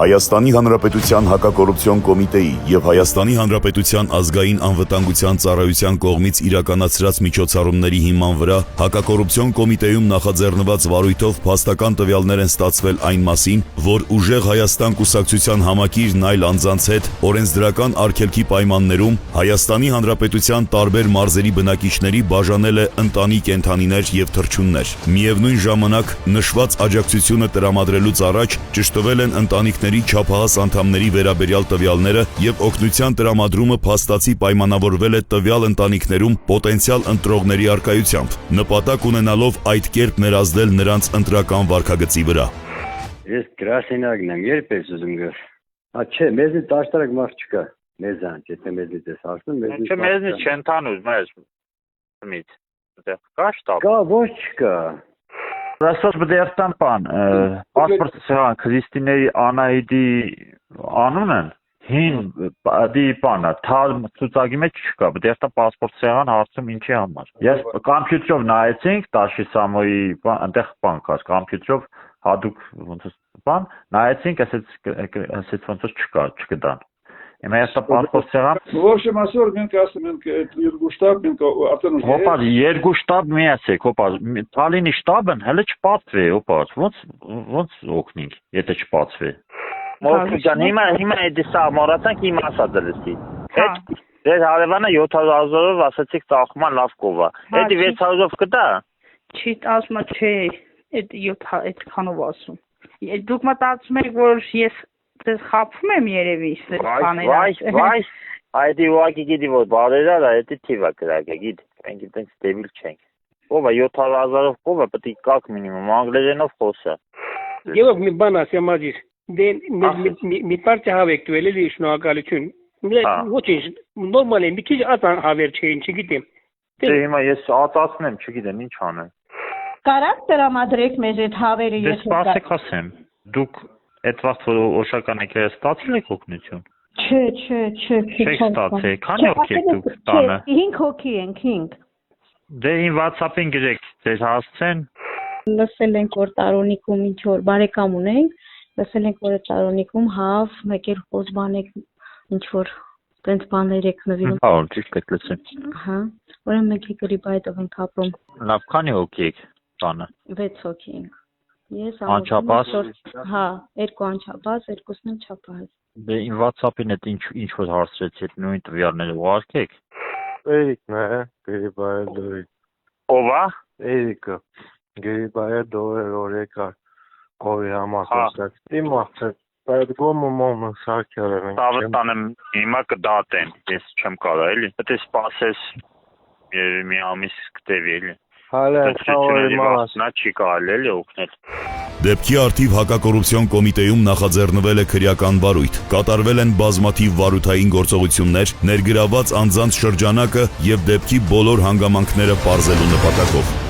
Հայաստանի Հանրապետության հակակոռուպցիոն կոմիտեի եւ Հայաստանի Հանրապետության ազգային անվտանգության ծառայության կողմից իրականացրած միջոցառումների հիման վրա հակակոռուպցիոն կոմիտեում նախաձեռնված վարույթով փաստական տվյալներ են ստացվել այն մասին, որ Ուժեղ Հայաստան կուսակցության համակիրն այլ անձանց հետ օրենսդրական արգելքի պայմաններում Հայաստանի Հանրապետության տարբեր մարզերի բնակիչների բաժանել է ընտանի կենդանիներ եւ թռչուններ։ Միևնույն ժամանակ նշված աջակցությունը տրամադրելուց առաջ ճշտվել են ընտանիքների չափահաս անդամների վերաբերյալ տվյալները եւ օգնության տրամադրումը փաստացի պայմանավորվել է տվյալ ընտանիքներում պոտենցիալ ընտրողների առկայությամբ, նպատակ ունենալով այդ կերպ ներազդել նրանց ընտրական վարքագծի վրա։ Ես գրասենյակն եմ, երբ ես ուզում գար։ Չէ, մեզնի տաշտարակ մարդ չկա։ Մեզանց, եթե մեզնից ես ասում, մեզնից չեն տանում, մեզ մից։ Դեռ կա շտաբ։ Կա, ոչ չկա։ Ռասոս բդերտան պան, պասպորտ սեղան, Քրիստիների Անահիտի անունն, հին դի պանը, թալ ցուցակի մեջ չկա, բդերտա պասպորտ սեղան հարցում ինչի համար։ Ես կոմպյուտերով նայեցինք, Տաշի Սամոյի այնտեղ բան կար, կոմպյուտերով հadoop ոնց բան, նայեցինք, ասեց ոնց չկա, չկդան։ Հիմա ես պասպորտ սեղան։ Ոչ մասոր մենք ասում ենք այդ երկու շտաբ մենք արդեն ուժ։ Հոպա երկու շտաբ մի ասեք, հոպա Տալինի շտաբն հələ չպատվի, հոպա ոնց օգնենք, եթե չպատվի։ Մոքուջան հիմա այդ սա մոռացանք իմ ասածը։ Այդ դեր հարևանը 700,000-ով ասացիք ծախման լավ կովա։ Այդ 600-ով կտա։ Չի ասում չէ, այդ 7 այդքանով ասում։ Դուք մտածում եք որ ես Դες խափում եմ երևի բաները։ Վայ, այդ իվակի գիտի որ բարերա դա էդի թիվա կրակը գիտի։ Մենք այդպես դեբիլ չենք։ Ով է 700,000-ով կով է պետք է կակ մինիմում անգլերենով խոսա։ Եվ մի բան ասեմ աջիր։ Դե մի պարտիա հավեկտվել էլի շնորհակալություն։ Ոչինչ նորմալ է, մի քիչ ատան հավեր չէին, չգիտեմ։ Դե հիմա ես ածացնեմ, չգիտեմ ինչ անեմ։ Կարակ տրամադրեք մեզ այդ հավերը ես սպասեք ասեմ։ Դուք Այդ վաղ օշական եկել ստացել եք օգնություն։ Չէ։ Չեք ստացել, քանի հոգի եք դուք տանը։ 5 հոգի ենք, 5։ Դե ին WhatsApp-ին գրեք, ձեզ հասցեն։ Լսել ենք որ տարոնիկում ինչ որ բարեկամ ունենք, լսել ենք որ տարոնիկում հավ, մեկ էլ խոս բանեք ինչ որ տենց բաներ եք նվիրում։ Հա, ճիշտ եք լսեմ։ Հա, ուրեմն մենք գրիբայտով ենք ապրում։ Լավ, քանի հոգի եք տանը։ 6 հոգի ենք։ Ես անչափահաս։ Հա, 2 անչափահաս, 2-ն էլ չափահաս։ Դե ին WhatsApp-ին այդ ինչ որ հարցրեցի, այդ նույն տվյալները ուղարկեք։ Էրիկն է, Գրիբայրդովի։ Ով է։ Էրիկը։ Գրիբայրդովի օրեկա կովի համախոսակ։ Դիմացը, բայց գոմոմոմը սարքել եմ։ Տավստանեմ հիմա կդատեն, ես չեմ կարող էլի։ Պետք է սպասես մի ամիս կտևի էլի։ Նա չի կարելի էլի օգնել։ Դեպքի արդիվ հակակոռուպցիոն կոմիտեում նախաձեռնվել է քրեական վարույթ, կատարվել են բազմաթիվ վարույթային գործողություններ, ներգրավված անձանց շրջանակը եւ դեպքի բոլոր հանգամանքները պարզելու նպատակով։